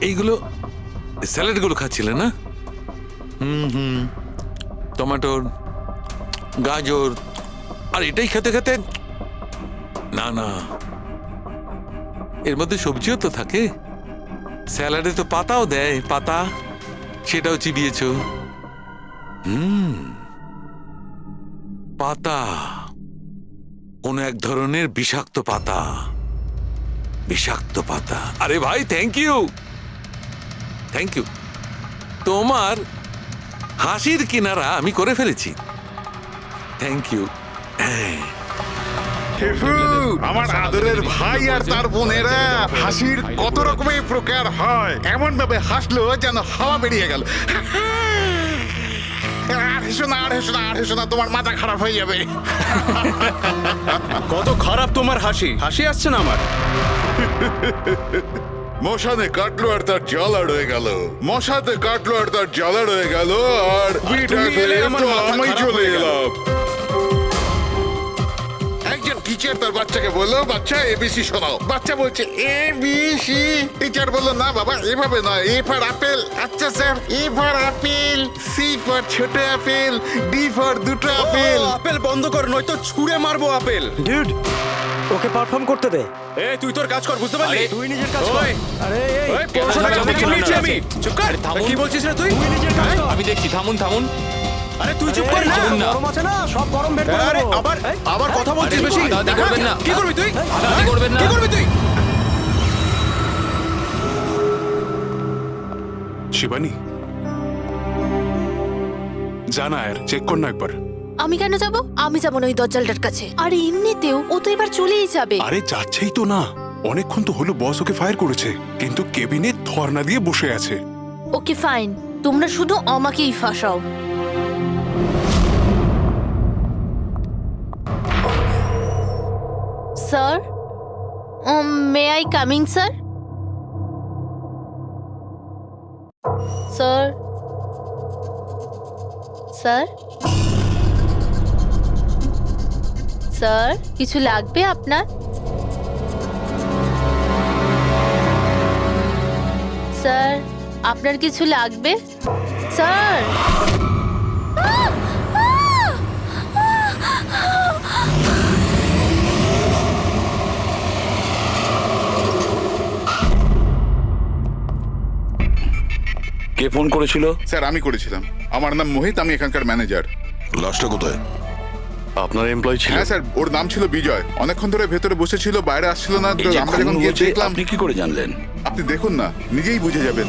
এইগুলো স্যালাডগুলো খাচ্ছিলে না? টমেটোর, গাজর, আর এটাই খেতে খেতে, না না, এর মধ্যে সবজিও তো থাকে। স্যালাডে তো পাতাও দেয়, পাতা, সেটাও চিবিয়েছ। পাতা, কোন এক ধরনের বিষাক্ত পাতা, বিষাক্ত পাতা। আরে ভাই, থ্যাংক ইউ, থ্যাংক ইউ। তোমার হাসির কিনারা আমি করে ফেলেছি, থ্যাংক ইউ। আমার আদরের ভাই আর তার বোনেরা, হাসির কত রকমের প্রকার হয়, এমন ভাবে হাসলো যেন হাওয়া বেরিয়ে গেল। আর হেসো না, আর হেসো না, আর হেসো না, তোমার মাথা খারাপ হয়ে যাবে। কত খারাপ তোমার হাসি, হাসি আসছে না আমার। মশানে কাটলো আর তার জ্বালা রয়ে গেল, মশাতে কাটলো আর তার জ্বালা রয়ে গেল, আর তুমি এলে আমার মাথা আমি খারাপ চলে হয়ে গেল। এলাম। একজন টিচার তার বাচ্চাকে বললো, বাচ্চা এবিসি শোনাও। বাচ্চা বলছে এবিসি। টিচার বললো, না বাবা, এভাবে নয়, এ ফর আপেল। আচ্ছা sir, A for apple, C for ছোট আপেল, ডি ফর দুটো আপেল। আপেল বন্ধ কর, নয়তো ছুঁড়ে মারবো আপেল। ডিউড, ওকে পারফর্ম করতে দে। এই তুই তোর কাজ কর, বুঝতে পারলি? তুই নিজের কাজ কর। ওই, আরে এই ওই, পড়াশোনা থামুন, করতে থামুন, গিয়েছি থামুন, আমি। চুপ কর। থামুন। কি বলছিস রে তুই? তুই নিজের কাজ কর। আমি দেখছি, থামুন থামুন। আরে তুই চুপ কর না। থামুন না। গরম আছে না, সব গরম বের করে আরে দেবো। আবার এই, আবার কথা বলছিস আরে, বেশি। হাতাহাতি করবেন না। কি করবি তুই? হাতাহাতি করবেন না। কি করবি তুই? শিবানী, জানা আর চেক কর না একবার। আমি কেন যাব? আমি যাব না ওই দজ্জালটার কাছে। আর এমনিতেও ও তো এবার চলেই যাবে। আরে যাচ্ছেই তো না, অনেকক্ষণ তো হলো বস ওকে ফায়ার করেছে, কিন্তু কেবিনে ধর্ণা দিয়ে বসে আছে। ওকে ফাইন, তোমরা শুধু আমাকেই ফাঁসাও। Sir, may I coming sir? Sir, sir, sir, কিছু লাগবে আপনার? স্যার, আপনার কিছু লাগবে? স্যার, কে ফোন করেছিল? স্যার, আমি করেছিলাম। আমার নাম মোহিত, আমি এখানকার ম্যানেজার। লাশটা কোথায়? আপনার এমপ্লয় ছিল? হ্যাঁ স্যার, ওর নাম ছিল বিজয়। অনেকক্ষণ ধরে ভেতরে বসেছিল, বাইরে আসছিল না। তো এই যে আমরা খুন যখন গিয়ে হয়েছে, দেখলাম। আপনি কি করে জানলেন? আপনি দেখুন না, নিজেই বুঝে যাবেন।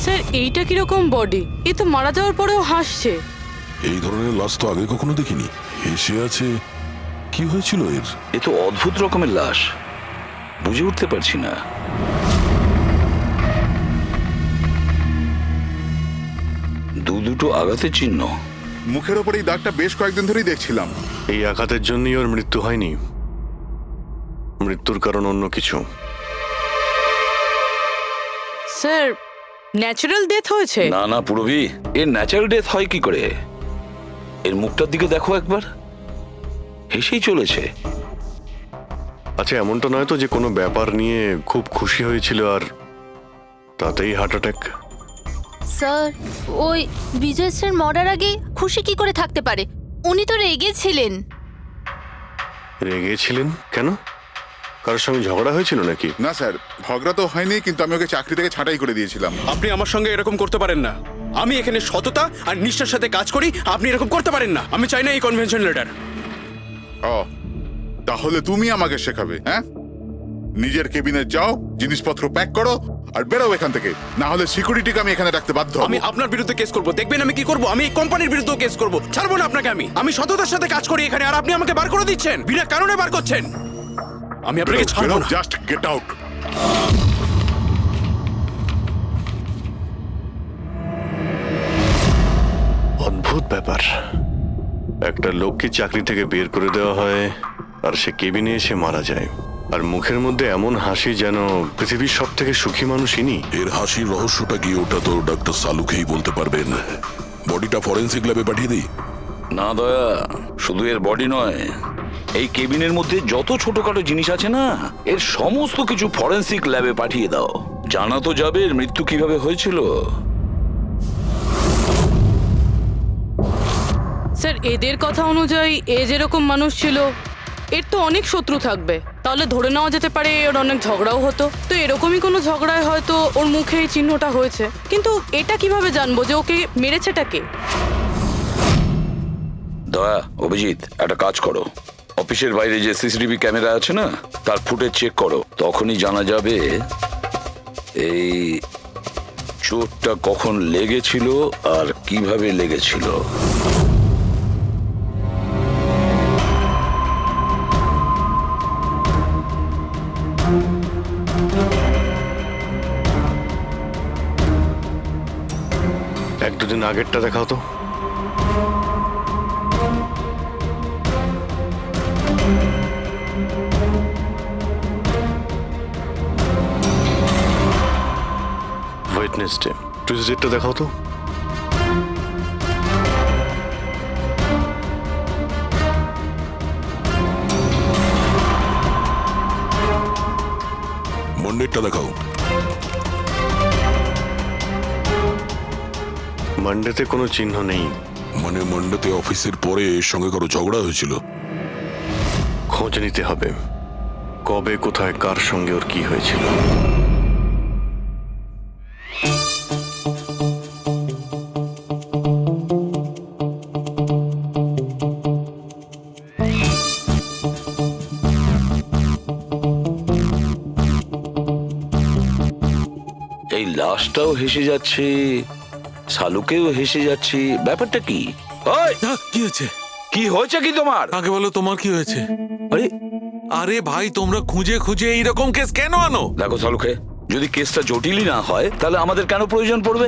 স্যার, এইটা কিরকম বডি? এ তো মারা যাওয়ার পরেও হাসছে। এই ধরনের লাশ তো আগে কখনো দেখিনি। হেসে আছে, কি হয়েছিল এর? এ তো অদ্ভুত রকমের লাশ, বুঝে উঠতে পারছি না। দুটো আঘাতের চিহ্ন। মুখের ওপর এই দাগটা বেশ কয়েকদিন ধরেই দেখছিলাম। এই আঘাতের জন্যই ওর মৃত্যু হয়নি, মৃত্যুর কারণ অন্য কিছু। স্যার, ন্যাচারাল ডেথ হয়েছে? না না পুরবি, এর ন্যাচারাল ডেথ হয় কি করে? এর মুখটার দিকে দেখো একবার, হেসেই চলেছে। আচ্ছা, এমনটা নয় তো যে কোনো ব্যাপার নিয়ে খুব খুশি হয়েছিল আর তাতেই হার্ট অ্যাটাক? স্যার, ওই বিজয় স্যার মরার আগে খুশি কি করে থাকতে পারে? উনি তো রেগেছিলেন। রেগেছিলেন কেন? কারোর সঙ্গে ঝগড়া হয়েছিল নাকি? না স্যার, ঝগড়া তো হয়নি, কিন্তু আমি ওকে চাকরি থেকে ছাঁটাই করে দিয়েছিলাম। আপনি আমার সঙ্গে এরকম করতে পারেন না। আমি এখানে সততা আর নিষ্ঠার সাথে কাজ করি, আপনি এরকম করতে পারেন না। আমি চাই না এই কনভেনশন লেটার। ও, তাহলে তুমি আমাকে শেখাবে? হ্যাঁ, নিজের কেবিনে যাও, জিনিসপত্র প্যাক করো আর বেরো এখান থেকে, না হলে সিকিউরিটিকে আমি এখানে রাখতে বাধ্য হব। আমি আপনার বিরুদ্ধে কেস করব, দেখবেন আমি কি করব। আমি এই কোম্পানির বিরুদ্ধে কেস করব, ছাড়বো না আপনাকে। আমি সততার সাথে কাজ করি এখানে, আর আপনি আমাকে বার করে দিচ্ছেন, বিনা কারণে বার করছেন। আমি আপনাকে ছাড়বো না। Just get out. অদ্ভুত ব্যাপার, একটা লোককে চাকরি থেকে বের করে দেওয়া হয় আর সে কেবিনে এসে মারা যায়, আর মুখের মধ্যে এমন হাসি যেন পৃথিবীর সব থেকে সুখী মানুষ ইনি। এর হাসির রহস্যটা কি ওটা তো ডাক্তার সালুকেই বলতে পারবেন। বডিটা ফরেন্সিক ল্যাবে পাঠিয়ে দিই? না দয়া, শুধু এর বডি নয়, এই কেবিনের মধ্যে যত ছোটখাটো জিনিস আছে না, এর সমস্ত কিছু ফরেন্সিক ল্যাবে পাঠিয়ে দাও। জানা তো যাবে এর মৃত্যু কিভাবে হয়েছিল। স্যার এদের কথা অনুযায়ী এ যেরকম মানুষ ছিল, এর তো অনেক শত্রু থাকবে। তাহলে ধরে নেওয়া যেতে পারে ওর অনেক ঝগড়াও হতো। তো এরকমই কোনো ঝগড়ায় হয়তো ওর মুখে এই চিহ্নটা হয়েছে। কিন্তু এটা কিভাবে জানবো যে ওকে মেরেছেটা কে? দয়া, অভিজিৎ, একটা কাজ করো, অফিসের বাইরে যে সিসিটিভি ক্যামেরা আছে না, তার ফুটেজ চেক করো। তখনই জানা যাবে এই চোটটা কখন লেগেছিল আর কিভাবে লেগেছিল। এক দুদিন আগেরটা দেখাও তো। ওয়েডনেসডে, টুইসডেটা দেখাও তো। মন্ডেরটা দেখাও। মানডেতে কোনো চিহ্ন নেই। মানে মন্ডেতে অফিসের পরে এর সঙ্গে কারো ঝগড়া হয়েছিল? খোঁজ নিতে হবে, কবে কোথায় কার সঙ্গে ওর কি হয়েছিল। এই লাশটাও হেসে যাচ্ছে, শালুকেও হেসে যাচ্ছে, ব্যাপারটা কি? ওই, কি হয়েছে? কি হয়েছে কি তোমার? আগে বলো তোমার কি হয়েছে? আরে আরে ভাই, তোমরা খুঁজে খুঁজে এইরকম কেস কেন আনো? দেখো শালুকে, যদি কেসটা জটিলই না হয় তাহলে আমাদের কেন প্রয়োজন পড়বে?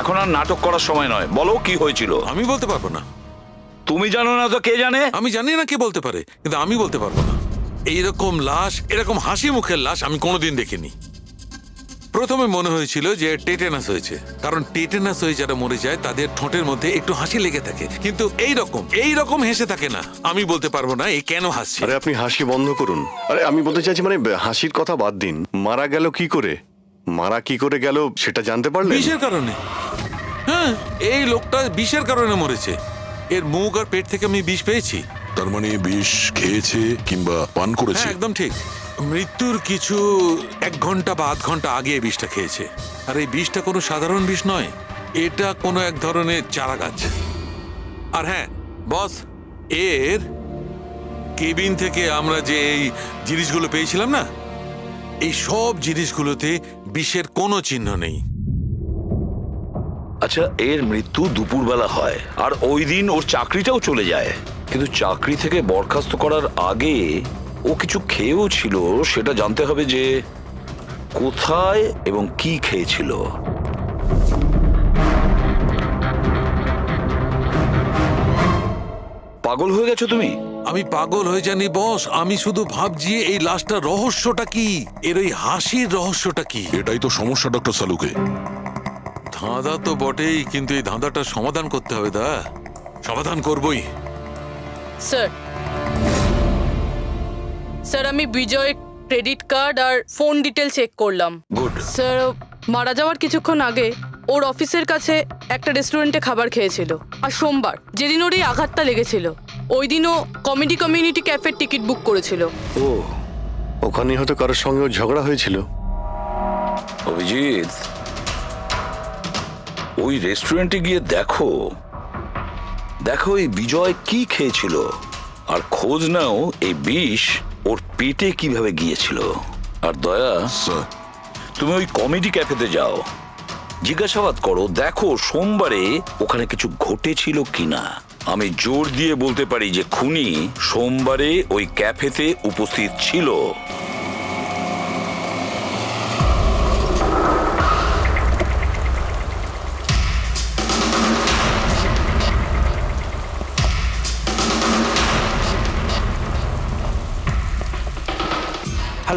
এখন আর নাটক করার সময় নয়, বলো কি হয়েছিল। আমি বলতে পারবো না। তুমি জানো না তো কে জানে? আমি জানি না কে বলতে পারে, কিন্তু আমি বলতে পারবো না। এইরকম লাশ, এরকম হাসি মুখের লাশ আমি কোনোদিন দেখিনি। প্রথমে মনে হয়েছিল যে টেটেনাস হয়েছে, কারণ টেটেনাস হয়ে যারা মরে যায় তাদের ঠোঁটের মধ্যে একটু হাসি লেগে থাকে, কিন্তু এইরকম হেসে থাকে না। আমি বলতে পারবো না এ কেন হাসছে। আরে আপনি হাসি বন্ধ করুন। আরে আমি বলতে চাইছি মানে হাসির কথা বাদ দিন, মারা গেল কি করে? মারা কি করে গেল সেটা জানতে পারলেন? বিষের কারণে। হ্যাঁ, এই লোকটা বিষের কারণে মরেছে। এর মুখ আর পেট থেকে আমি বিষ পেয়েছি। তার মানে বিষ খেয়েছে কিংবা পান করেছে? হ্যাঁ, একদম ঠিক। মৃত্যুর কিছু 1 ঘন্টা বা আধ ঘন্টা আগে এই বিষটা খেয়েছে। আর এই বিষটা কোনো সাধারণ বিষ নয়, এটা কোনো এক ধরনের চারা গাছ। আর হ্যাঁ বস, এর কেবিন থেকে আমরা যে এই জিনিসগুলো পেয়েছিলাম না, এই সব জিনিসগুলোতে বিষের কোনো চিহ্ন নেই। আচ্ছা, এর মৃত্যু দুপুরবেলা হয় আর ওই দিন ওর চাকরিটাও চলে যায়। কিন্তু চাকরি থেকে বরখাস্ত করার আগে ও কিছু খেয়েও ছিল, সেটা জানতে হবে যে কোথায় এবং কি খেয়েছিল। পাগল হয়ে গেছো তুমি? আমি পাগল হয়ে জানি বস, আমি শুধু ভাবছি এই লাশটার রহস্যটা কি, এর ওই হাসির রহস্যটা কি। এটাই তো সমস্যা ডক্টর সালুকে। ধাঁধা তো বটেই, কিন্তু এই ধাঁধাটার সমাধান করতে হবে। সমাধান করবই। স্যার স্যার আমি বিজয়ের ক্রেডিট কার্ড আর ফোন ডিটেল চেক করলাম। গুড। স্যার মারা যাওয়ার কিছুক্ষণ আগে ওর অফিসের কাছে একটা রেস্টুরেন্টে খাবার খেয়েছিল। আর সোমবার, যেদিন ওর এই আঘাতটা লেগেছিল, ওই দিনও কমেডি কমিউনিটি ক্যাফের টিকিট বুক করেছিল। ও, ওখানে হয়তো কারোর সঙ্গে ওর ঝগড়া হয়েছিল। অভিজিৎ, ওই রেস্টুরেন্টে গিয়ে দেখো এই বিজয় কি খেয়েছিল, আর খোঁজ নাও এই বিষ ওর পেটে কিভাবে গিয়েছিল। আর দয়া, স্যার, তুমি ওই কমেডি ক্যাফেতে যাও, জিজ্ঞাসাবাদ করো, দেখো সোমবারে ওখানে কিছু ঘটেছিল কিনা। আমি জোর দিয়ে বলতে পারি যে খুনি সোমবারে ওই ক্যাফেতে উপস্থিত ছিল।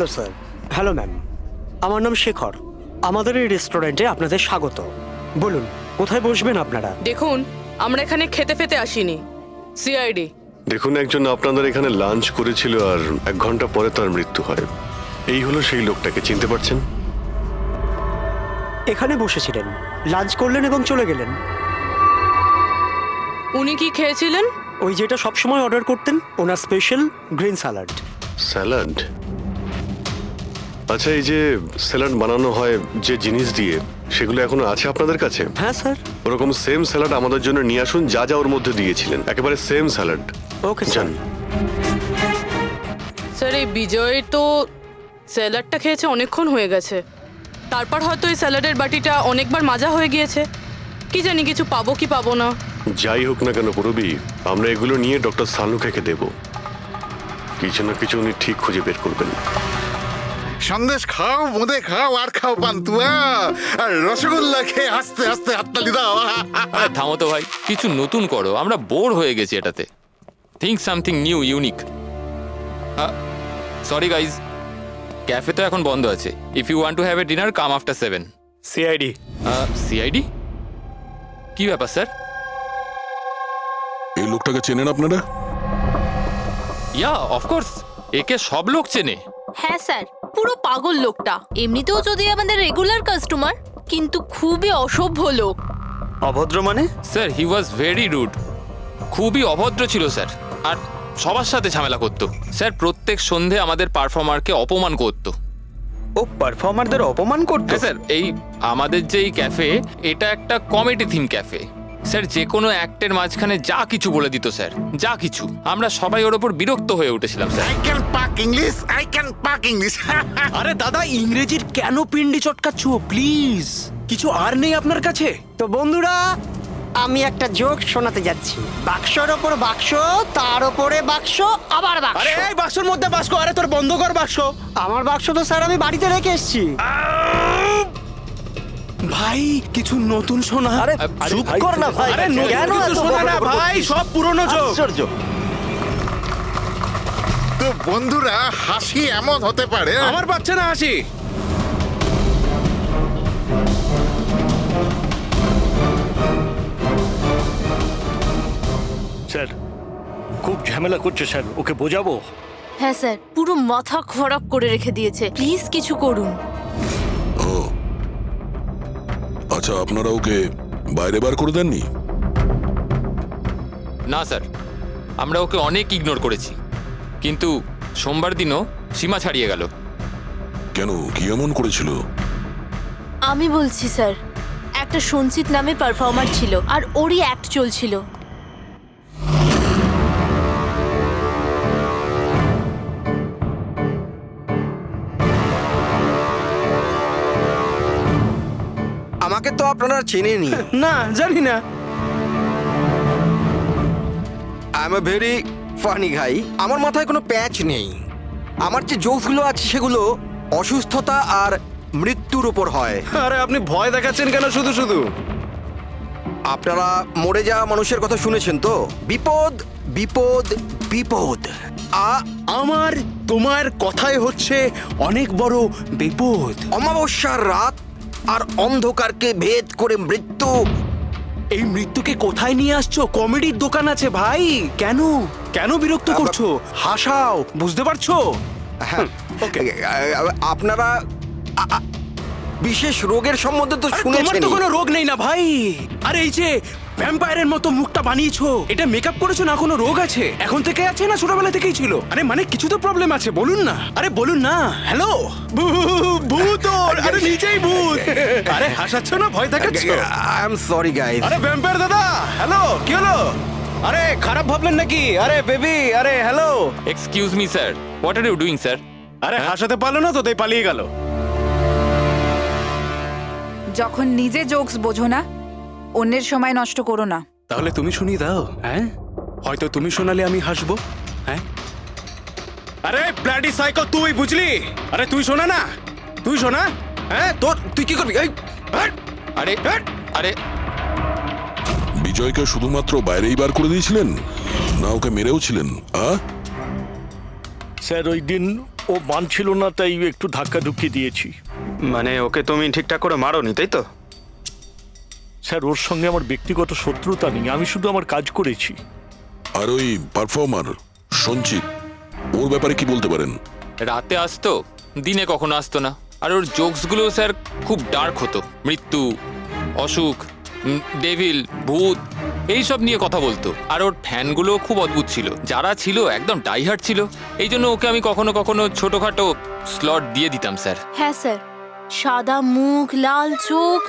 Hello sir. হ্যালো ম্যাম, আমার নাম শেখর। আমাদের এই রেস্টুরেন্টে আপনাদের স্বাগত। বলুন কোথায় বসবেন আপনারা? দেখুন, আমরা এখানে খেতে ফেতে আসিনি, সিআইডি। দেখুন, একজন আপনাদের এখানে লাঞ্চ করেছিল আর 1 ঘন্টা পরে তার মৃত্যু হয়। এই হলো সেই লোকটাকে, চিনতে পারছেন? এখানে বসেছিলেন, লাঞ্চ করলেন এবং চলে গেলেন। উনি কি খেয়েছিলেন? ওই যেটা সবসময় অর্ডার করতেন, ওনার স্পেশাল গ্রিন স্যালাড। স্যালাড? আচ্ছা, এই যে স্যালাড বানানো হয় যে জিনিস দিয়ে, সেগুলো এখনো আছে আপনাদের কাছে? হ্যাঁ স্যার। ওরকম সেম স্যালাড আমাদের জন্য নিয়ে আসুন, যা যা ওর মধ্যে দিয়েছিলেন, একেবারে সেম স্যালাড। Okay sir. জান। স্যার, এই বিজয় তো স্যালাডটা খেয়েছে অনেকক্ষণ হয়ে গেছে। তারপর হয়তো এই স্যালাডের বাটিটা অনেকবার মাজা হয়ে গিয়েছে। কি জানি কিছু পাবো কি পাবো না। যাই হোক না কেন পুরবি, আমরা এগুলো নিয়ে ডক্টর সানুখাকে দেব। কিছু না কিছু উনি ঠিক খুঁজে বের করবেন। সন্দেশ খাও, বোঁদে খাও, আর খাও পান্তুয়া, আর রসগোল্লা খেয়ে হাসতে হাসতে হাততালি দাও। আরে থামো তো ভাই, কিছু নতুন করো, আমরা বোর হয়ে গেছি এটাতে। Think something new, unique. Sorry guys, cafe তো এখন বন্ধ আছে। If you want to have a dinner, come after 7। CID. CID? কি ব্যাপার স্যার? এই লোকটাকে চেনেন আপনারা? ইয়া, অফকোর্স, একে সব লোক চেনে। হ্যাঁ স্যার, পুরো পাগল লোকটা। এমনিতেও যদি আমাদের রেগুলার কাস্টমার, কিন্তু খুবই অসভ্য লোক। অভদ্র মানে? Sir, he was very rude. খুবই অভদ্র ছিল স্যার, আর সবার সাথে ঝামেলা করতো। স্যার, প্রত্যেক সন্ধে আমাদের পারফর্মারকে অপমান করতো। ও পারফর্মারদের অপমান করতো? হ্যাঁ স্যার, এই আমাদের যে এই ক্যাফে, এটা একটা কমেডি থিম ক্যাফে। স্যার, যে কোনো অ্যাক্টের মাঝখানে যা কিছু বলে দিত স্যার, যা কিছু। আমরা সবাই ওর ওপর বিরক্ত হয়ে উঠেছিলাম স্যার। আই ক্যান পাক ইংলিশ, আই ক্যান পাক ইংলিশ। আরে দাদা, ইংরেজির কেন পিন্ডি চটকাচ্ছ? প্লিজ, কিছু আর নেই আপনার কাছে? তো বন্ধুরা, আমি একটা জোক শোনাতে যাচ্ছি। বাক্সর ওপর বাক্স, তার ওপরে বাক্স, আবার বাক্স। আরে এই বাক্সর মধ্যে বাক্স, আরে তোর বন্ধ কর বাক্স। আমার বাক্স তো স্যার আমি বাড়িতে রেখে এসেছি। ভাই, কিছু নতুন শোনা। আরে চুপ কর না ভাই। আরে নতুন কেন কিছু এত শোনা না বকবক ভাই, করছিস? সব পুরনো জোক। আশ্চর্য। তো বন্ধুরা, হাসি এমন হতে পারে। আমার বাচ্চা না হাসি। স্যার খুব ঝামেলা করছে স্যার, ওকে বোঝাবো? হ্যাঁ স্যার, পুরো মাথা খারাপ করে রেখে দিয়েছে। প্লিজ কিছু করুন। ও আচ্ছা, আপনারা ওকে বাইরে বার করে দেননি? না স্যার, আমরা ওকে অনেক ইগনোর করেছি, কিন্তু সোমবার দিনও সীমা ছাড়িয়ে গেল। কেন, কি এমন করেছিল? আমি বলছি স্যার, একটা সঞ্চিত নামে পারফর্মার ছিল, আর ওরই অ্যাক্ট চলছিল। আমাকে তো আপনারা চেনেনি। না, জানি না। I am a very funny guy. আমার মাথায় কোনো প্যাচ নেই। আমার যে জোকসগুলো আছে সেগুলো অসুস্থতা আর মৃত্যুর উপর হয়। আরে আপনি ভয় দেখাচ্ছেন কেন শুধু শুধু? আপনারা মরে যাওয়া মানুষের কথা শুনেছেন তো? বিপদ বিপদ বিপদ। আমার তোমার কথাই হচ্ছে অনেক বড় বিপদ। অমাবস্যার রাত আর অন্ধকারকে ভেদ করে মৃত্যু। এই মৃত্যুকে কোথায় নিয়ে আসছো? কমেডির দোকান আছে ভাই। কেন কেন বিরক্ত করছো? হাসাও, বুঝতে পারছো? হ্যাঁ, আপনারা বিশেষ রোগের সম্বন্ধে তো তোমার শুনেছেন। তো কোনো রোগ নেই না ভাই। আরে এই যে ভ্যাম্পায়ারের মতো মুখটা বানিয়েছো, এটা মেকআপ করেছো না? কোনো রোগ আছে? এখন থেকে আছে না ছোটবেলা থেকেই ছিল? আরে মানে কিছু তো প্রবলেম আছে, বলুন না। আরে বলুন না। হ্যালো, ভূত! আরে নিজেই ভূত। আরে হাসাচ্ছ না, ভয় দেখাচ্ছ? I am sorry guys. আরে ভ্যাম্পায়ার দাদা, হ্যালো, কি হলো? আরে খারাপ ভাবলেন নাকি? আরে বেবি, আরে hello. Excuse me sir, what are you doing sir? আরে হাসাতে পারলো না তো, তাই পালিয়ে গেল। যখন নিজে জোকস বোঝো না, অন্যের সময় নষ্ট করো না। তাহলে তুমি শুনিয়ে দাও। হ্যাঁ, হয়তো তুমি শোনালে আমি হাসবো। হ্যাঁ, আরে ব্লাডি সাইকো, তুই বুঝলি? আরে তুই শোনা না, তুই শোনা। হ্যাঁ, তোর তুই কি করবি? এই, হাট! আরে আরে বিজয়কে শুধুমাত্র বাইরেই বার করে দিয়েছিলেন, না ওকে মেরেও ছিলেন? স্যার ওই দিন ও মানছিল না, তাই একটু ধাক্কা ধুক্কি দিয়েছি। মানে ওকে তুমি ঠিকঠাক করে মারোনি, তাই তো? স্যার, ওর সঙ্গে আমার ব্যক্তিগত শত্রুতা নেই, আমি শুধু আমার কাজ করেছি। আর ওই পারফর্মার সঞ্চিত, ওর ব্যাপারে কি বলতে পারেন? রাতে আসতো, দিনে কখনো আসতো না। আর ওর জোকসগুলো স্যার খুব ডার্ক হতো। মৃত্যু, অসুখ, ডেভিল, ভূত এইসব নিয়ে কথা বলতো। আর ওর ফ্যানগুলো খুব অদ্ভুত ছিল, যারা ছিল একদম ডাইহার্ট ছিল। এই জন্য ওকে আমি কখনো কখনো ছোটখাটো স্লট দিয়ে দিতাম স্যার। হ্যাঁ স্যার, সাদা মুখ, লাল চোখ,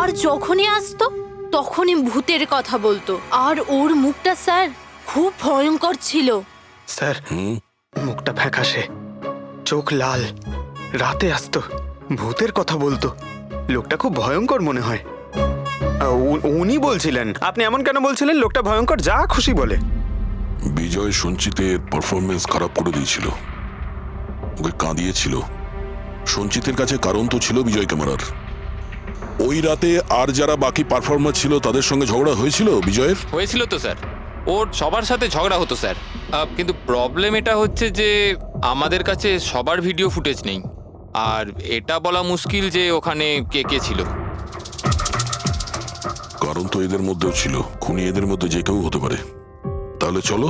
আর যখনই আসতো তখনই ভূতের কথা বলতো। আর ওর মুখটা স্যার খুব ভয়ঙ্কর ছিল। স্যার, মুখটা ফ্যাকাশে, চোখ লাল, রাতে আসতো, ভূতের কথা বলতো। লোকটা খুব ভয়ঙ্কর মনে হয়। উনি বলছিলেন, আপনি এমন কেন বলছিলেন? লোকটা ভয়ঙ্কর, যা খুশি বলে। বিজয় সঞ্চিতের পারফরমেন্স খারাপ করে দিয়েছিল, ওকে কাঁদিয়েছিল। সঞ্চিতের কাছে কারণ তো ছিল বিজয় ক্যামেরার। ওই রাতে আর যারা বাকি পারফর্মার ছিল তাদের সঙ্গে ঝগড়া হয়েছিল বিজয়ের। হয়েছিল তো স্যার, ওর সবার সাথে ঝগড়া হতো স্যার। কিন্তু প্রবলেম এটা হচ্ছে যে আমাদের কাছে সবার ভিডিও ফুটেজ নেই। আর এটা বলা মুশকিল যে ওখানে কে কে ছিল। কারণ তো এদের মধ্যেও ছিল, খুনি এদের মধ্যে যে কেউ হতে পারে। তাহলে চলো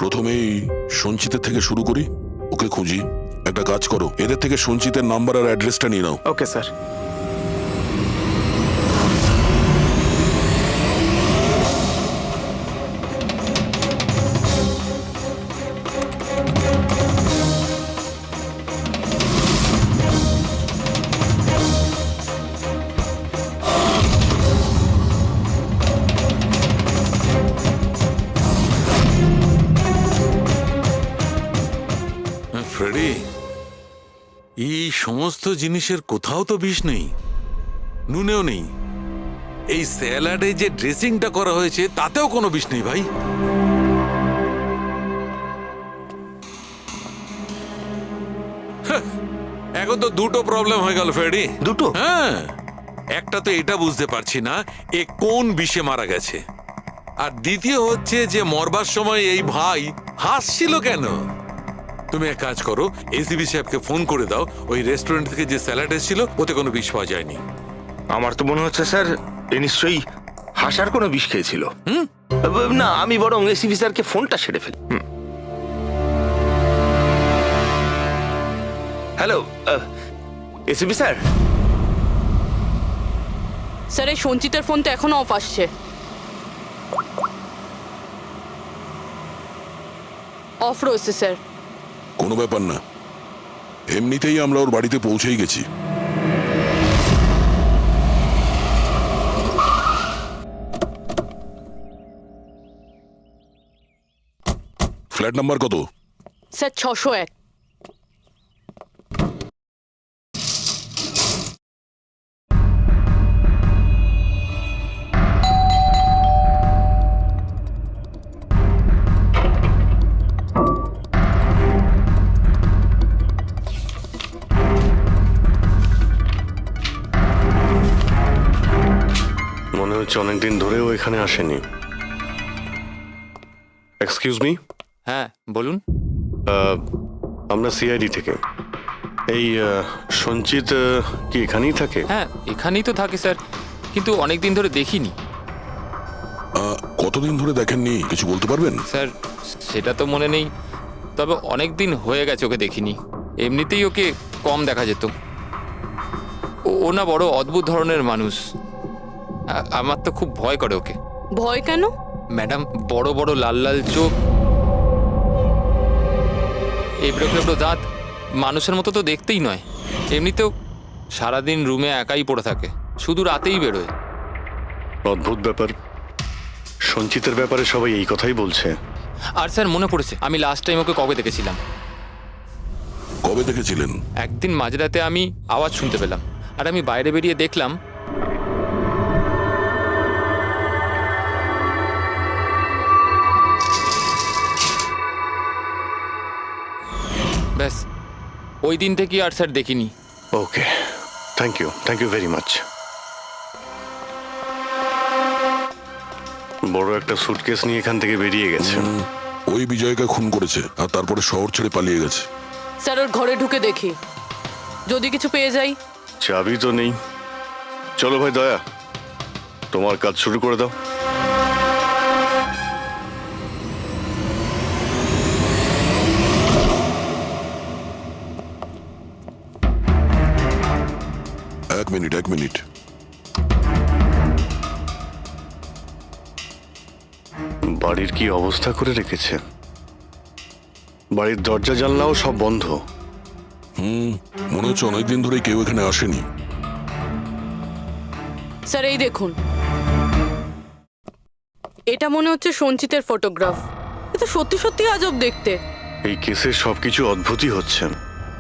প্রথমেই সঞ্চিতের থেকে শুরু করি, ওকে খুঁজি। একটা কাজ করো, এদের থেকে সঞ্চিতের নাম্বার আর অ্যাড্রেসটা নিয়ে নাও। Okay sir. ফ্রেডি, এই সমস্ত জিনিসের কোথাও তো বিষ নেই, নুনেও নেই। এই স্যালাডে যে ড্রেসিংটা করা হয়েছে তাতেও কোনো বিষ নেই ভাই। হ্যাঁ, এখন তো দুটো প্রবলেম হয়ে গেল ফ্রেডি। দুটো? হ্যাঁ, একটা তো এটা বুঝতে পারছি না এ কোন বিষে মারা গেছে, আর দ্বিতীয় হচ্ছে যে মরবার সময় এই ভাই হাসছিল কেন। তুমি এক কাজ করো, এসিবি সাহেবকে ফোন করে দাও, ওই রেস্টুরেন্ট থেকে যে স্যালাড এসেছিল ওতে কোনো বিষ পাওয়া যায়নি। আমার তো মনে হচ্ছে স্যার এ নিশ্চয়ই হাসার কোনো বিষ খেয়েছিল। না, আমি বরং এসিবি স্যারকে ফোনটা সেরে ফেলি। Hello ACB sir. স্যার, এই সঞ্চিতের ফোন তো এখনো অফ আসছে। অফ রয়েছে স্যার। কোনো ব্যাপার না, এমনিতেই আমরা ওর বাড়িতে পৌঁছেই গেছি। ফ্ল্যাট নাম্বার কত? স্যার 601। মনে হচ্ছে অনেকদিন ধরেও এখানে আসেনি। Excuse me. হ্যাঁ বলুন। আমরা সিআইডি থেকে। এই সঞ্চিত কি এখানেই থাকে? হ্যাঁ এখানেই তো থাকে স্যার, কিন্তু অনেক দিন ধরে দেখিনি। কতদিন ধরে দেখেননি কিছু বলতে পারবেন? স্যার সেটা তো মনে নেই, তবে অনেক দিন হয়ে গেছে ওকে দেখিনি। এমনিতেই ওকে কম দেখা যেত। ও না বড় অদ্ভুত ধরনের মানুষ, আমার তো খুব ভয় করে ওকে। ভয় কেন? ম্যাডাম, বড় বড় লাল লাল চোখ, এবড়ো খেবড়ো দাঁত, মানুষের মতো তো দেখতেই নয়। এমনিতেও সারাদিন রুমে একাই পড়ে থাকে, শুধু রাতেই বেরোয়। অদ্ভুত ব্যাপার। সঞ্চিতের ব্যাপারে সবাই এই কথাই বলছে। আর স্যার মনে পড়েছে, আমি লাস্ট টাইম ওকে কবে দেখেছিলাম। কবে দেখেছিলেন? একদিন মাঝরাতে আমি আওয়াজ শুনতে পেলাম, আর আমি বাইরে বেরিয়ে দেখলাম ব্যাস। ওই দিন থেকে আর স্যার দেখিনি। ওকে, থ্যাংক ইউ ভেরি মাচ। বড় একটা সুটকেস নিয়ে এখান থেকে বেরিয়ে গেছে। ওই বিজয়কে খুন করেছে আর তারপরে শহর ছেড়ে পালিয়ে গেছে। স্যার ওর ঘরে ঢুকে দেখি, যদি কিছু পেয়ে যাই। চাবি তো নেই। চলো ভাই দয়া, তোমার কাজ শুরু করে দাও। এক মিনিট। বাড়ির কি অবস্থা করে রেখেছে। বাড়ির দরজা জানলাও সব বন্ধ। মনে হচ্ছে অনেকদিন ধরে কেউ এখানে আসেনি। স্যার এই দেখুন, এটা মনে হচ্ছে সঞ্চিতের ফটোগ্রাফ। এটা সত্যি সত্যি আজব দেখতে। এই কেসের সবকিছু অদ্ভুতই হচ্ছে।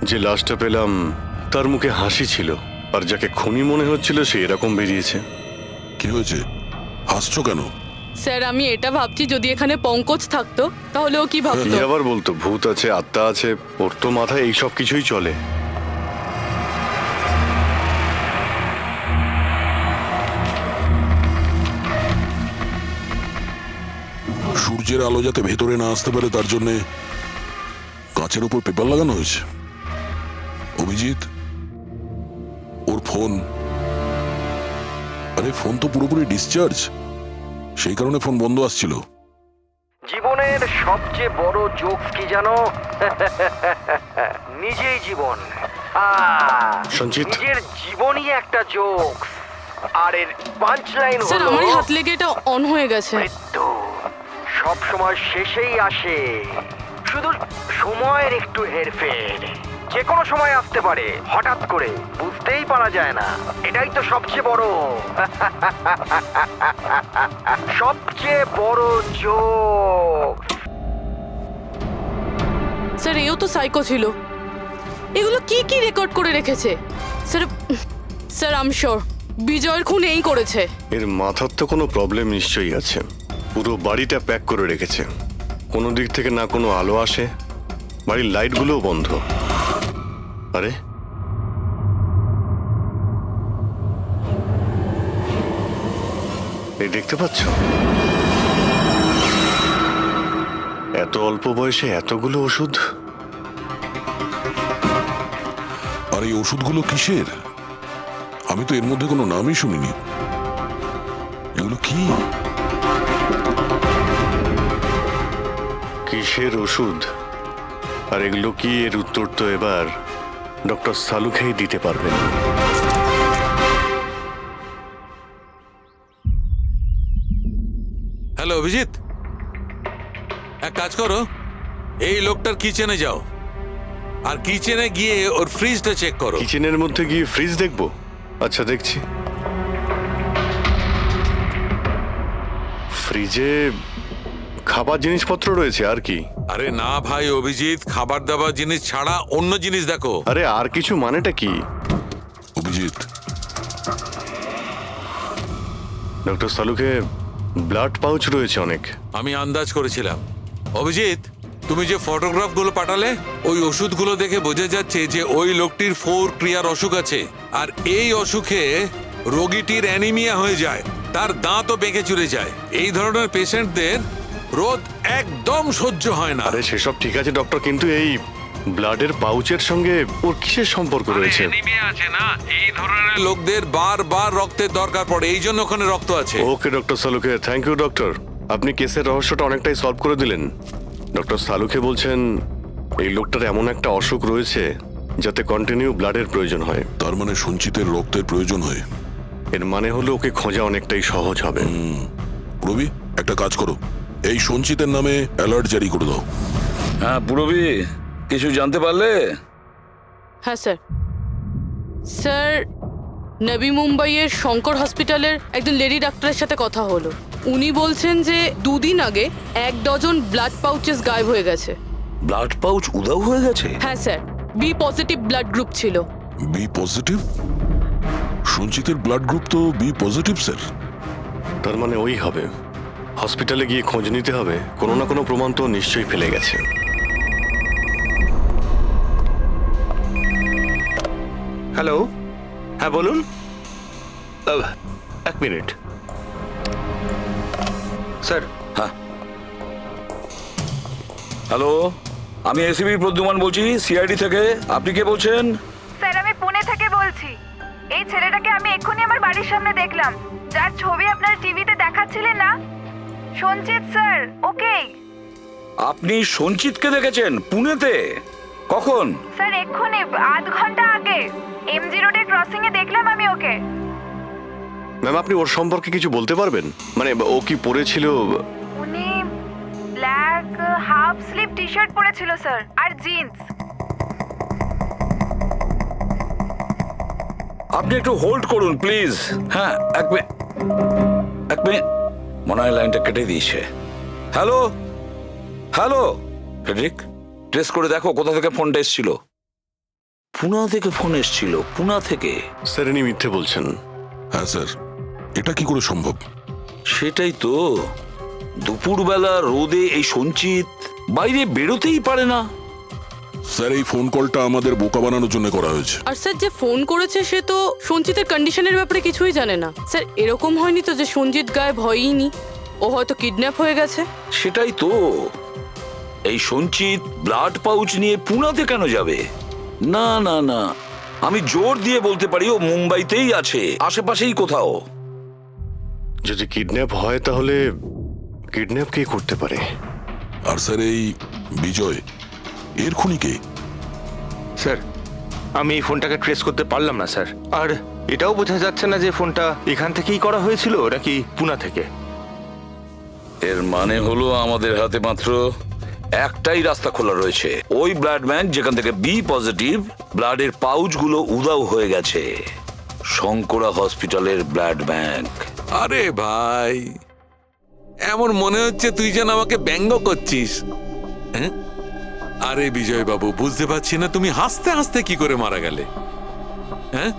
যে লাশটা পেলাম তার মুখে হাসি ছিল, আর যাকে খুনি মনে হচ্ছিল সে এরকম বেরিয়েছে। কি হয়েছে, হাসছো কেন? স্যার আমি এটা ভাবছি, যদি এখানে পঙ্কজ থাকতো তাহলে ও কি ভাবতো। কি আবার বলতো, ভূত আছে, আত্মা আছে, ওর তো মাথায় এই সব কিছুই চলে। সূর্যের আলো যাতে ভেতরে না আসতে পারে তার জন্য কাঁচের উপর পেপার লাগানো হয়েছে। অভিজিৎ, ওর ফোন, আরে ফোন তো পুরোপুরি ডিসচার্জ, সেই কারণে ফোন বন্ধ আসছিল। জীবনের সবচেয়ে বড় জোকস কি জানো? নিজেই জীবন। সঞ্চিত, নিজের জীবনই একটা জোকস। আর এর পাঞ্চ লাইন স্যার হলো, আমারই হাত লেগে এটা অন হয়ে গেছে। মৃত্যু সব সময় শেষেই আসে, শুধু সময়ের একটু হেরফের। যে কোনো সময় আসতে পারে, হঠাৎ করে, বুঝতেই পারা যায় না। এটাই তো সবচেয়ে বড় সবচেয়ে বড় জোক। স্যার এও তো সাইকো ছিল। এগুলো কি কি রেকর্ড করে রেখেছে? স্যার আই এম শিওর বিজয়ের খুন এই করেছে। এর মাথার তো কোনো প্রবলেম নিশ্চয়ই আছে। পুরো বাড়িটা প্যাক করে রেখেছে, কোনো দিক থেকে না কোনো আলো আসে, বাড়ির লাইটগুলোও বন্ধ। আরে এই দেখতে পাচ্ছ, এত অল্প বয়সে এতগুলো ওষুধ। আর এই ওষুধগুলো কিসের? আমি তো এর মধ্যে কোনো নামই শুনিনি। এগুলো কি? কিসের ওষুধ আর এগুলো কি, এর উত্তর তো এবার ডক্টর সালুখেই দিতে পারবেন। হ্যালো অভিজিৎ, এক কাজ করো, এই লোকটার কিচেনে যাও আর কিচেনে গিয়ে ওর ফ্রিজটা চেক করো। কিচেনের মধ্যে গিয়ে ফ্রিজ দেখবো? আচ্ছা দেখছি। ফ্রিজে খাবার জিনিসপত্র রয়েছে আর কি? আরে না ভাই অভিজিৎ, খাবার দাবার জিনিস ছাড়া অন্য জিনিস দেখো। আরে আর কিছু মানেটা কি? অভিজিৎ, ডক্টর সালুকে ব্লাড পাউচ রয়েছে অনেক। আমি আন্দাজ করেছিলাম। অভিজিৎ, তুমি যে ফটোগ্রাফগুলো পাঠালে, ওই ওষুধগুলো দেখে বোঝা যাচ্ছে যে ওই লোকটির 4 ক্রিয়ার অসুখ আছে, আর এই অসুখে রোগীটির অ্যানিমিয়া হয়ে যায়, তার দাঁতও বেঁকে চলে যায়। এই ধরনের পেশেন্টদের রোদ একদম সহ্য হয় না। আরে সেসব ঠিক আছে ডক্টর, কিন্তু এই ব্লাডের পাউচের সঙ্গে ওর কিসের সম্পর্ক রয়েছে? অ্যানিমিয়া আছে না, এই ধরনের লোকদের বারবার রক্তের দরকার পড়ে, এই জন্য ওখানে রক্ত আছে। ওকে ডক্টর সালুকে, থ্যাংক ইউ ডক্টর, আপনি কেসের রহস্যটা অনেকটাই সলভ করে দিলেন। ডক্টর সালুকে বলছেন এই লোকটার এমন একটা অসুখ রয়েছে যাতে কন্টিনিউ ব্লাডের প্রয়োজন হয়। তার মানে সঞ্চিতের রক্তের প্রয়োজন হয়। এর মানে হলো ওকে খোঁজা অনেকটাই সহজ হবে। রবি, একটা কাজ করো, এই সঞ্চিতের নামে অ্যালার্ট জারি করে দাও। হ্যাঁ পুরবি, কিছু জানতে পারলে? হ্যাঁ স্যার। স্যার নবী মুম্বাইয়ের শঙ্কর হসপিটালের একজন লেডি ডাক্তারের সাথে কথা হলো। উনি বলছেন যে 2 দিন আগে 1 ডজন ব্লাড পাউচেস গায়েব হয়ে গেছে। ব্লাড পাউচ উধাও হয়ে গেছে? হ্যাঁ sir, B positive blood group ছিল। B positive? সঞ্চিতের ব্লাড গ্রুপ তো বি পজিটিভ স্যার। তার মানে ওই হবে। হসপিটালে গিয়ে খোঁজ নিতে হবে, কোনো না কোনো প্রমাণ তো নিশ্চয়ই ফেলে গেছে। হ্যালো, হ্যাঁ বলুন। 1 মিনিট স্যার। হ্যাঁ হ্যালো, আমি এসিবি প্রদ্যুমান বলছি, সিআইডি থেকে। আপনি কে বলছেন? স্যার আমি পুনে থেকে বলছি। এই ছেলেটাকে আমি এক্ষুনি আমার বাড়ির সামনে দেখলাম, যার ছবি আপনার টিভিতে দেখাচ্ছিলেন না, সঞ্চিত স্যার। ওকে আপনি সঞ্চিতকে দেখেছেন পুনেতে? কখন? স্যার এক্ষুনি আধ ঘন্টা আগে এমজি রোডের ক্রসিং এ দেখলাম আমি ওকে। ম্যাম, আপনি ওর সম্পর্কে কিছু বলতে পারবেন? মানে ও কি পরেছিল? উনি black half sleeve T shirt পরেছিল স্যার, আর জিন্স। আপনি একটু হোল্ড করুন প্লিজ। হ্যাঁ, এক মিনিট। মনে হয় লাইনটা কেটে দিয়েছে। হ্যালো হ্যালো ফ্রেডরিক, ট্রেস করে দেখো কোথা থেকে ফোনটা এসেছিল। পুনা থেকে ফোন এসেছিল, পুনা থেকে। স্যার ইনি মিথ্যে বলছেন। হ্যাঁ স্যার, এটা কি করে সম্ভব? সেটাই তো, দুপুরবেলা রোদে এই সঞ্চিত বাইরে বেরোতেই পারে না। স্যার, এই ফোন কলটা আমাদের বোকা বানানোর জন্য করা হয়েছে। আর স্যার যে ফোন করেছে সে তো সঞ্জিতের কন্ডিশনের ব্যাপারে কিছুই জানে না। স্যার এরকম হয়নি তো যে সঞ্জিত গায়েব হয়ইনি, ও হয়তো কিডন্যাপ হয়ে গেছে। সেটাই তো, এই সঞ্চিত ব্লাড পাউচ নিয়ে পুনাতে কেন যাবে? না না না, আমি জোর দিয়ে বলতে পারি ও মুম্বাইতেই আছে, আশেপাশেই কোথাও। যদি কিডন্যাপ হয় তাহলে কিডন্যাপ কে করতে পারে? আর স্যার, এই বিজয় এর খুনি কে? স্যার আমি এই ফোনটাকে ট্রেস করতে পারলাম না স্যার, আর এটাও বোঝা যাচ্ছে না যে ফোনটা এখান থেকেই করা হয়েছিল নাকি পুনা থেকে। এর মানে হলো আমাদের হাতে মাত্র একটাই রাস্তা খোলা রয়েছে, ওই ব্লাড ব্যাংক যেখান থেকে বি পজিটিভ ব্লাডের পাউচগুলো উধাও হয়ে গেছে, শঙ্করা হসপিটালের ব্লাড ব্যাংক। আরে ভাই, এমন মনে হচ্ছে তুই যেন আমাকে ব্যঙ্গ করছিস। হ্যাঁ? আরে বিজয় বাবু, বুঝতে পারছি না তুমি হাসতে হাসতে কি করে মারা গেলে। হ্যাঁ,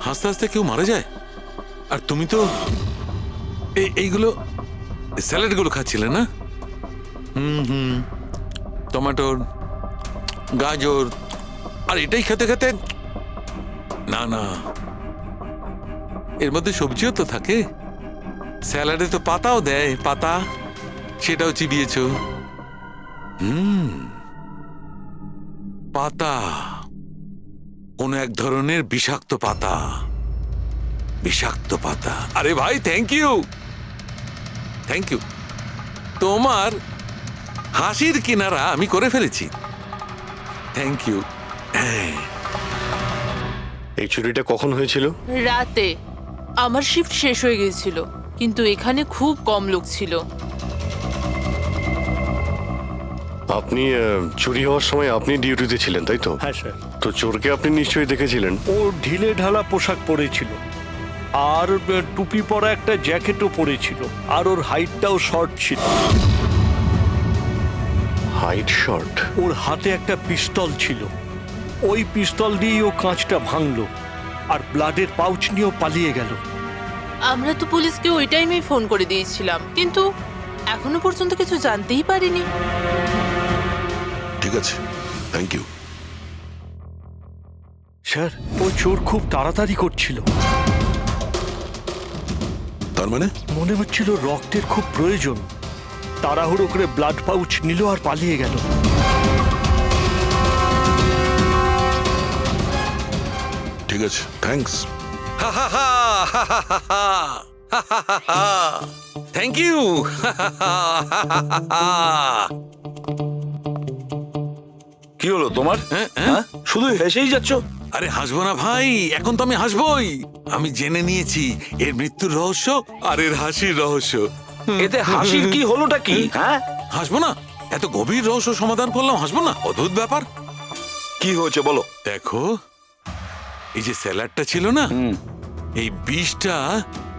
হাসতে হাসতে কেউ মারা যায়? আর তুমি তো এইগুলো স্যালাড গুলো খাচ্ছিলে না? টমেটোর, গাজর, আর এটাই খেতে খেতে। না না, এর মধ্যে সবজিও তো থাকে, স্যালাডে তো পাতাও দেয়, পাতা, সেটাও চিবিয়েছ। পাতা, কোন এক ধরনের বিষাক্ত পাতা, বিষাক্ত পাতা। আরে ভাই, থ্যাংক ইউ, থ্যাংক ইউ। তোমার হাসির কিনারা আমি করে ফেলেছি, থ্যাংক ইউ। এই চুরিটা কখন হয়েছিল? রাতে। আমার শিফট শেষ হয়ে গিয়েছিল, কিন্তু এখানে খুব কম লোক ছিল। আপনি চুরি হওয়ার সময় আপনি ডিউটিতে ছিলেন, তাই তো? হ্যাঁ স্যার। তো চোরকে আপনি নিশ্চয়ই দেখেছিলেন। ও ঢিলে ঢালা পোশাক পরেছিল, আর টুপি পরা একটা জ্যাকেটও পরেছিল, আর ওর হাইটটাও শর্ট ছিল। Height short? ওর হাতে একটা পিস্তল ছিল, ওই পিস্তল দিয়েই ও কাঁচটা ভাঙলো, আর ব্লাডের পাউচ নিয়েও পালিয়ে গেল। আমরা তো পুলিশকে ওই টাইমেই ফোন করে দিয়েছিলাম, কিন্তু এখনো পর্যন্ত কিছু জানতেই পারিনি। ঠিক আছে, থ্যাংক ইউ। স্যার, ও চোর খুব তাড়াতাড়ি করছিল। তার মানে? মনে হচ্ছিল রক্তের খুব প্রয়োজন, তাড়াহুড়ো করে ব্লাড পাউচ নিল আর পালিয়ে গেল। ঠিক আছে, থ্যাঙ্কস। Thank you. কি হলো তোমার? হ্যাঁ, শুধু হেসেই যাচ্ছ। আরে হাসবো না ভাই, এখন তো আমি হাসবোই। আমি জেনে নিয়েছি এর মৃত্যুর রহস্য আর এর হাসির রহস্য। এতে হাসির কি হলোটা কি? হ্যাঁ, হাসবো না? এত গভীর রহস্য সমাধান করলাম, হাসবো না? অদ্ভুত ব্যাপার। কি হয়েছে বলো। দেখো, এই যে স্যালাডটা ছিল না, এই বিষটা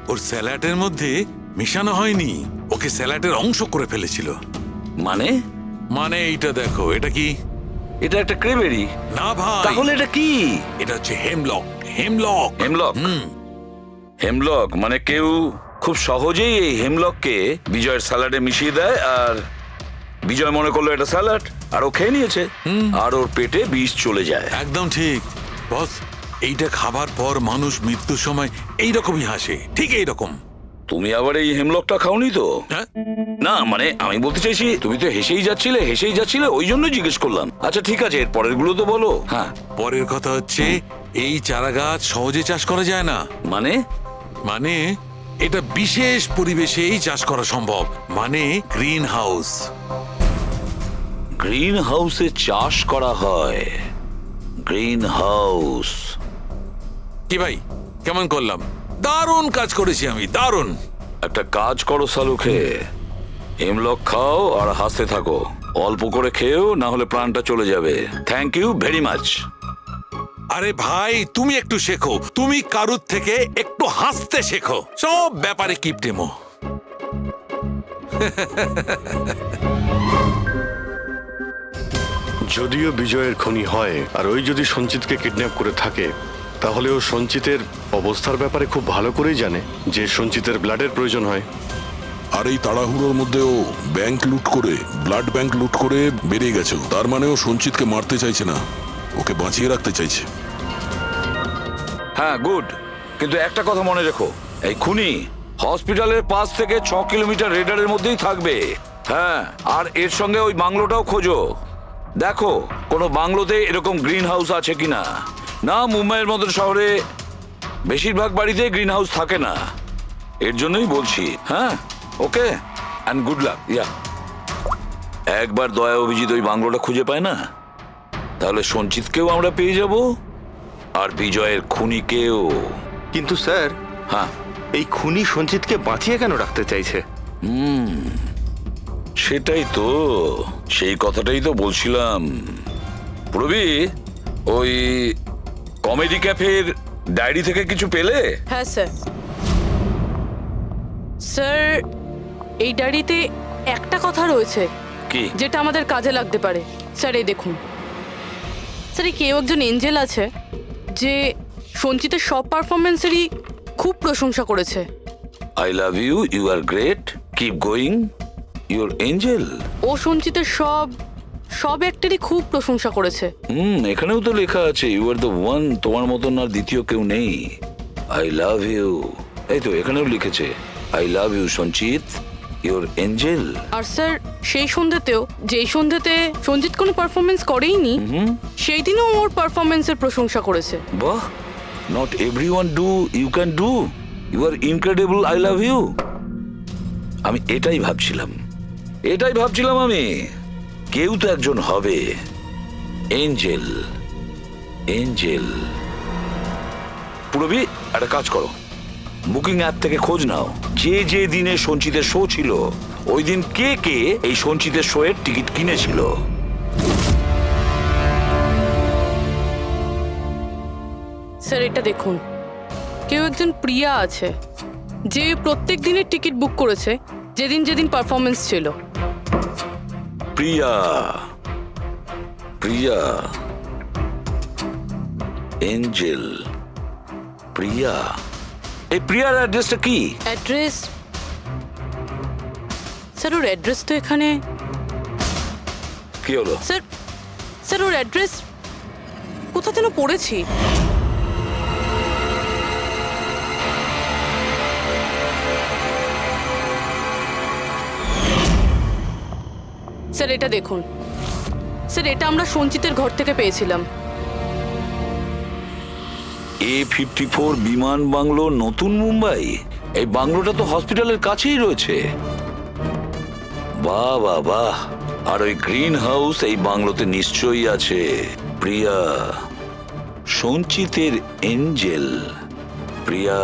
ওর স্যালাডের মধ্যে মিশানো হয়নি, ওকে স্যালাডের অংশ করে ফেলেছিল। মানে? মানে এইটা দেখো, এটা কি? এটা একটা ক্রেবেরি। না ভাই। তাহলে এটা কি? এটা হচ্ছে হেমলক। হেমলক। হেমলক? হেমলক মানে কেউ খুব সহজেই এই হেমলককে বিজয়ের স্যালাডে মিশিয়ে দেয়, আর বিজয় মনে করলো এটা স্যালাড, আর ও খেয়ে নিয়েছে, আর ওর পেটে বিষ চলে যায়। একদম ঠিক বস, এইটা খাবার পর মানুষ মৃত্যুর সময় এইরকমই হাসে, ঠিক এইরকম। তুমি আবার এই হেমলকটা খাওনি তো? হ্যাঁ? না মানে আমি বলতে চাইছি তুমি তো হেসেই যাচ্ছিলে ওই জন্য জিজ্ঞেস করলাম। আচ্ছা ঠিক আছে, এর পরের গুলো তো বলো। হ্যাঁ, পরের কথা হচ্ছে এই চারা গাছ সহজে চাষ করা যায় না। মানে? মানে এটা বিশেষ পরিবেশেই চাষ করা সম্ভব, মানে গ্রিন হাউস। গ্রিন হাউসে চাষ করা হয়? Green house? কি ভাই, কেমন করলাম? দারুণ কাজ করেছি আমি, দারুণ। একটা কাজ করো সালুখে, হেমলক খাও আর হাসতে থাকো। অল্প করে খেয়েও, না হলে প্রাণটা চলে যাবে। Thank you very much. আরে ভাই, তুমি একটু শেখো, তুমি কারুর থেকে একটু হাসতে শেখো। সব ব্যাপারে কিপটেমো। যদিও বিজয়ের খুনি হয় আর ওই যদি সঞ্চিতকে কিডন্যাপ করে থাকে, তাহলে ও সঞ্চিতের অবস্থার ব্যাপারে খুব ভালো করেই জানে যে সঞ্চিতের ব্লাডের প্রয়োজন হয়। আর এই তাড়াহুড়োর মধ্যেও ব্যাংক লুট করে, ব্লাড ব্যাংক লুট করে বেরিয়ে গেছে। তার মানে ও সঞ্চিতকে মারতে চাইছে না, ওকে বাঁচিয়ে রাখতে চাইছে। হ্যাঁ, গুড। কিন্তু একটা কথা মনে রেখো, এই খুনি হসপিটালের 5 থেকে 6 কিলোমিটার রেডারের মধ্যেই থাকবে। হ্যাঁ, আর এর সঙ্গে ওই বাংলোটাও খোঁজো। দেখো কোনো বাংলোতে এরকম গ্রিন হাউস আছে কিনা। না, মুম্বাইয়ের মতো শহরে বেশিরভাগ বাড়িতে গ্রিন হাউস থাকে না। এর জন্যই বলছি। হ্যাঁ, ওকে, অ্যান্ড গুড লাক। ইয়া, একবার দয়া অভিজিৎ ওই বাংলোটা খুঁজে পায় না, তাহলে সঞ্চিতকেও আমরা পেয়ে যাব, আর বিজয়ের খুনিকেও। কিন্তু স্যার, হ্যাঁ, এই খুনি সঞ্চিতকে বাঁচিয়ে কেন রাখতে চাইছে? সেটাই তো, সেই কথাটাই তো বলছিলাম। প্রবি, ওই কমেডি ক্যাফের ডায়েরি থেকে কিছু পেলে? হ্যাঁ স্যার। স্যার, এই ডায়েরিতে একটা কথা রয়েছে কি? যেটা আমাদের কাজে লাগতে পারে। স্যার এই দেখুন। স্যার, এই কেউ একজন এঞ্জেল আছে যে সঞ্চিতের সব পারফরমেন্সেরই খুব প্রশংসা করেছে। I love you, you are great, keep going, your angel. ও সঞ্চিতের সব অ্যাক্টেরই খুব প্রশংসা করেছে। এখানেও তো লেখা আছে ইউ আর দ্য ওয়ান, তোমার মতন আর দ্বিতীয় কেউ নেই। আই লাভ ইউ, এই তো এখানেও লিখেছে আই লাভ ইউ সঞ্চিত, ইউর এঞ্জেল। আর স্যার, সেই সন্ধ্যেতেও, যেই সন্ধ্যেতে সঞ্জিত কোনো পারফরমেন্স করেইনি, সেই দিনও ওর পারফরমেন্সের প্রশংসা করেছে। বাহ, not everyone do, you can do, you are incredible, I love you. আমি এটাই ভাবছিলাম আমি, কেউ তো একজন হবে এঞ্জেল। পুরবি, একটা কাজ করো, বুকিং অ্যাপ থেকে খোঁজ নাও যে দিনে সঞ্চিতের শো ছিল, ওই দিন কে কে এই সঞ্চিতের শো এর টিকিট কিনেছিল। স্যার এটা দেখুন, কেউ একজন প্রিয়া আছে যে প্রত্যেক দিনের টিকিট বুক করেছে যেদিন পারফরমেন্স ছিল। প্রিয়া, এঞ্জেল, প্রিয়া। এই প্রিয়ার অ্যাড্রেসটা কি? অ্যাড্রেস? স্যার, ওর অ্যাড্রেস তো এখানে। কি হলো? স্যার ওর অ্যাড্রেস কোথা যেন পড়েছি। স্যার এটা দেখুন। স্যার, এটা আমরা সঞ্চিতের ঘর থেকে পেয়েছিলাম। A54 বিমান বাংলো, নতুন মুম্বাই। এই বাংলোটা তো হসপিটালের কাছেই রয়েছে। বাহ বাহ বাহ। আর ওই গ্রিন হাউস এই বাংলোতে নিশ্চয়ই আছে। প্রিয়া, সঞ্চিতের এঞ্জেল, প্রিয়া।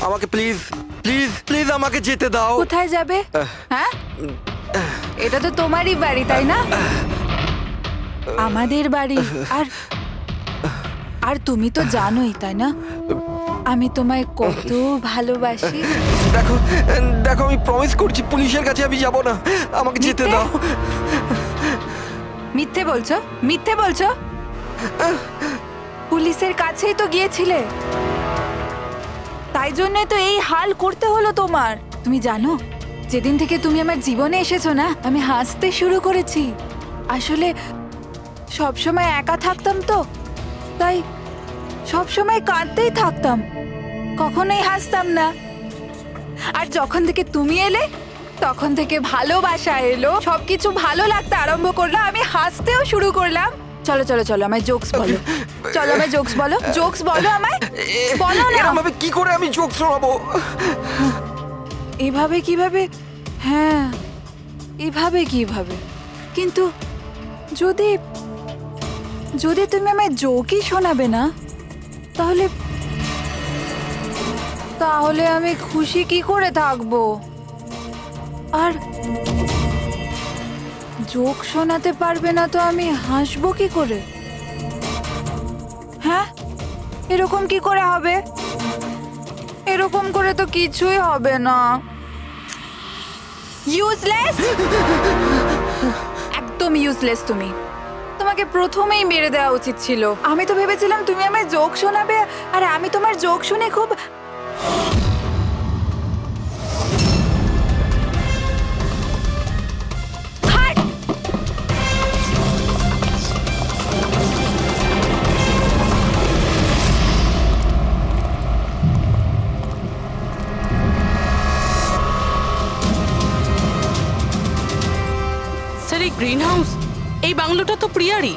আমাকে প্লিজ প্লিজ প্লিজ আমাকে যেতে দাও। কোথায় যাবে? হ্যাঁ, এটা তো তোমারই বাড়ি, তাই না? আমাদের বাড়ি। আর তুমি তো জানোই, তাই না, আমি তোমায় কত ভালোবাসি। দেখো দেখো, আমি প্রমিস করছি পুলিশের কাছে আমি যাব না, আমাকে যেতে দাও। মিথ্যে বলছো? পুলিশের কাছেই তো গিয়েছিলে, তাই জন্য তো এই হাল করতে হলো তোমার। তুমি জানো, যেদিন থেকে তুমি আমার জীবনে এসেছো না, আমি হাসতে শুরু করেছি। আসলে সবসময় একা থাকতাম তো, তাই সবসময় কাঁদতেই থাকতাম, কখনোই হাসতাম না। আর যখন থেকে তুমি এলে, তখন থেকে ভালোবাসা এলো, সবকিছু ভালো লাগতে আরম্ভ করলো, আমি হাসতেও শুরু করলাম। চলো চলো চলো, আমায় জোকস বলো, চলো আমায় জোকস বলো, জোকস বলো আমায়, বলো না। এরকম ভাবে কি করে আমি চোখ শোনাবো? এভাবে কিভাবে? হ্যাঁ, এভাবে কিভাবে? কিন্তু যদি যদি তুমি আমায় জোকই শোনাবে না, তাহলে তাহলে আমি খুশি কি করে থাকবো? আর জোক শোনাতে পারবে না তো আমি হাসবো কি করে? হ্যাঁ, এরকম কি করে হবে? এরকম করে তো কিছুই হবে না। ইউজলেস, একদম ইউজলেস তুমি। তোমাকে প্রথমেই মেরে দেওয়া উচিত ছিল। আমি তো ভেবেছিলাম তুমি আমায় জোক শোনাবে, আর আমি তোমার জোক শুনে খুব স্যার, এই গ্রিন হাউস, এই বাংলোটা তো প্রিয়ারই।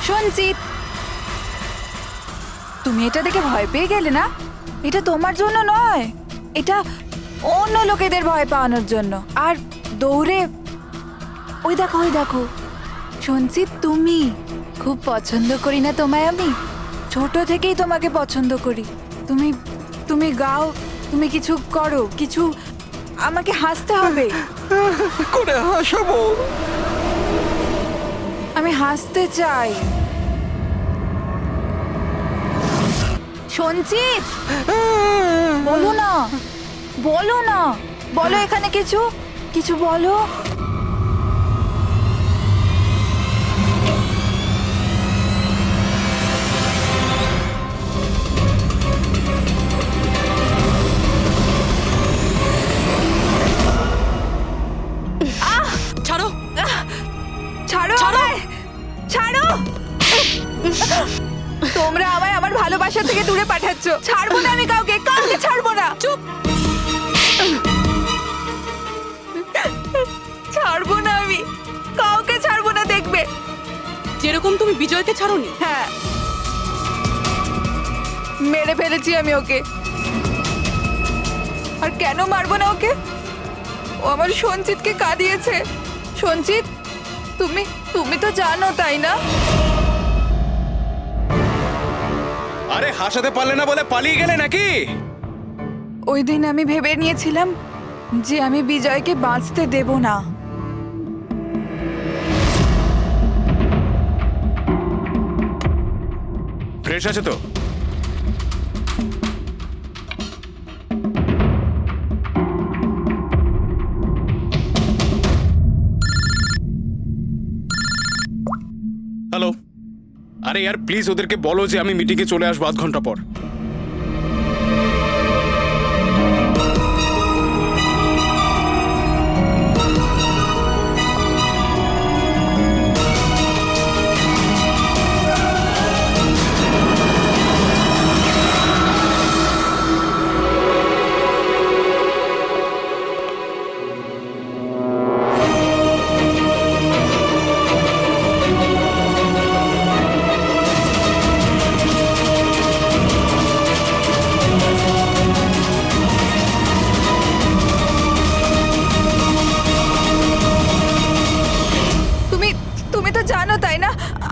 সঞ্চিত, তুমি এটা দেখে ভয় পেয়ে গেলে না? এটা তোমার জন্য নয়, এটা অন্য লোকেদের ভয় পাওয়ানোর জন্য। আর দৌড়ে ওই দেখো, ওই দেখো সঞ্চিত, তুমি খুব পছন্দ করি না তোমায় আমি? ছোট থেকেই তোমাকে পছন্দ করি। তুমি তুমি গাও, তুমি কিছু করো, কিছু, আমাকে হাসতে হবে। করে হাসাবো? আমি হাসতে চাই। সঞ্চিত, বলো না, বলো না, বলো এখানে কিছু, কিছু বলো। ছাড়ো, ছাড়ো আমায়, ছাড়ো। তোমরা আমায় আমার ভালোবাসা থেকে দূরে পাঠাচ্ছ। ছাড়বো না আমি কাউকে, কাউকে ছাড়বো না। চুপ। ছাড়বো না আমি, কাউকে ছাড়বো না, দেখবে। যেরকম তুমি বিজয়কে ছাড়োনি। হ্যাঁ, মেরে ফেলেছি আমি ওকে। আর কেন মারবো না ওকে? ও আমার সঞ্চিতকে কাঁদিয়েছে। সঞ্চিত, তুমি তুমি তো জানো, তাই না? আরে হাসাতে পারলে না বলে পালিয়ে গেলে নাকি? ওই দিন আমি ভেবে নিয়েছিলাম যে আমি বিজয়কে বাঁচতে দেব না। ফ্রেশ আছে তো? হ্যালো, আরে यार প্লিজ ওদেরকে বলো যে আমি মিটিংয়ে চলে আসবো আধ ঘন্টা পর।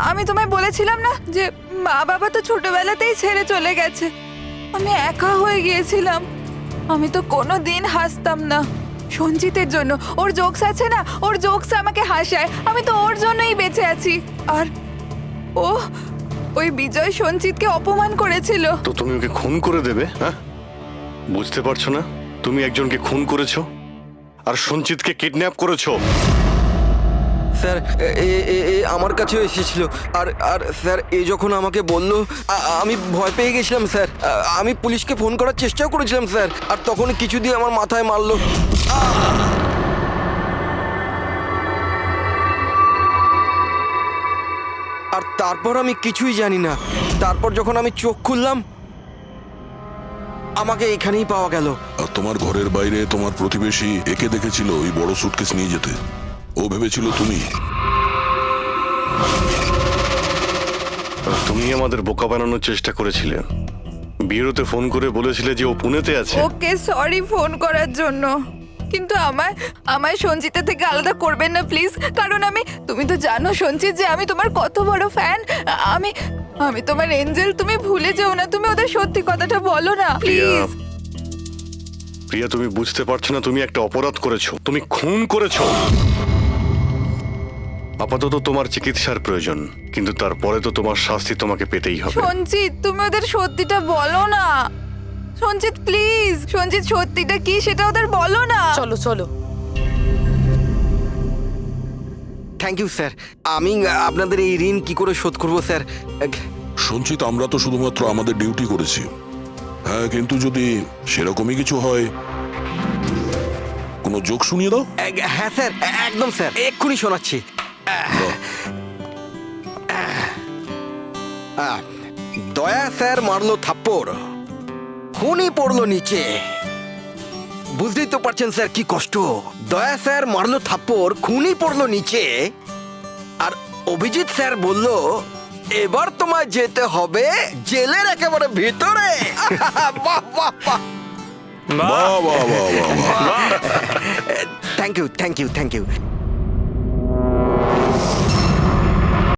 আমি তোমায় বলেছিলাম না যে মা বাবা তো ছোটবেলাতেই ছেড়ে চলে গেছে। আমি একা হয়ে গিয়েছিলাম। আমি তো কোনো দিন হাসতাম না সঞ্জিতের জন্য। ওর জোকস আছে না, ওর জোকস আমাকে হাসায়। আমি তো ওর জন্যই বেঁচে আছি। আর ও ওই বিজয় সঞ্চিতকে অপমান করেছিল। তো তুমি ওকে খুন করে দেবে? হ্যাঁ, বুঝতে পারছো না? তুমি একজনকে খুন করেছো আর সঞ্চিতকে কিডন্যাপ করেছো। স্যার আমার কাছেও এসেছিল আর আর স্যার যখন আমাকে বললো আমি ভয় পেয়ে গেছিলাম স্যার। আমি পুলিশকে ফোন করার চেষ্টাও করেছিলাম স্যার, আর তখন কিছু দিয়ে আমার মাথায় মারলো। আর তারপর আমি কিছুই জানি না। তারপর যখন আমি চোখ খুললাম আমাকে এখানেই পাওয়া গেল। আর তোমার ঘরের বাইরে তোমার প্রতিবেশী একে দেখেছিল ওই বড় সুটকেস নিয়ে যেতে। ও ভেবেছিল তুমি। তুমি আমাদের বোকা বানানোর চেষ্টা করেছিলে। বিয়েতে ফোন করে বলেছিলে যে ও পুনেতে আছে। ওকে সরি ফোন করার জন্য, কিন্তু আমায় সঞ্চিতা থেকে আলাদা করবেন না প্লিজ। কারণ তুমি তো জানো সঞ্চিত যে আমি তোমার কত বড় ফ্যান। আমি তোমার এঞ্জেল, তুমি ভুলে যেও না। তুমি ওদের সত্যি কথাটা বলো না প্লিজ। প্রিয়া, তুমি বুঝতে পারছো না তুমি একটা অপরাধ করেছো, তুমি খুন করেছো। আপাতত তোমার চিকিৎসার প্রয়োজন, কিন্তু তারপরে তো তোমার শাস্তি তোমাকে পেতেই হবে। সঞ্চিত তুমি ওদের সত্যিটা বলো না। সঞ্চিত প্লিজ, সঞ্চিত সত্যিটা কি সেটা ওদের বলো না। চলো চলো। Thank you sir. আমি আপনাদের এই ঋণ কি করে শোধ করবো স্যার? সঞ্চিত, আমরা তো শুধুমাত্র আমাদের ডিউটি করেছি। হ্যাঁ, কিন্তু যদি সেরকমই কিছু হয়, কোনো জোক শুনিয়ে দাও। হ্যাঁ স্যার, একদম স্যার, এক্ষুনি শোনাচ্ছি। দয়া স্যার মারলো থাপ্পড়, খুনি পড়লো নিচে। বুঝতেই তো পারছেন স্যার কি কষ্ট। দয়া স্যার মারলো থাপ্পড়, খুনি পড়লো নিচে, আর অভিজিৎ স্যার বলল এবার তোমায় যেতে হবে জেলের একেবারে ভিতরে। বাহ বাহ বাহ। বাহ বাহ বাহ বাহ বাহ। Thank you thank you thank you.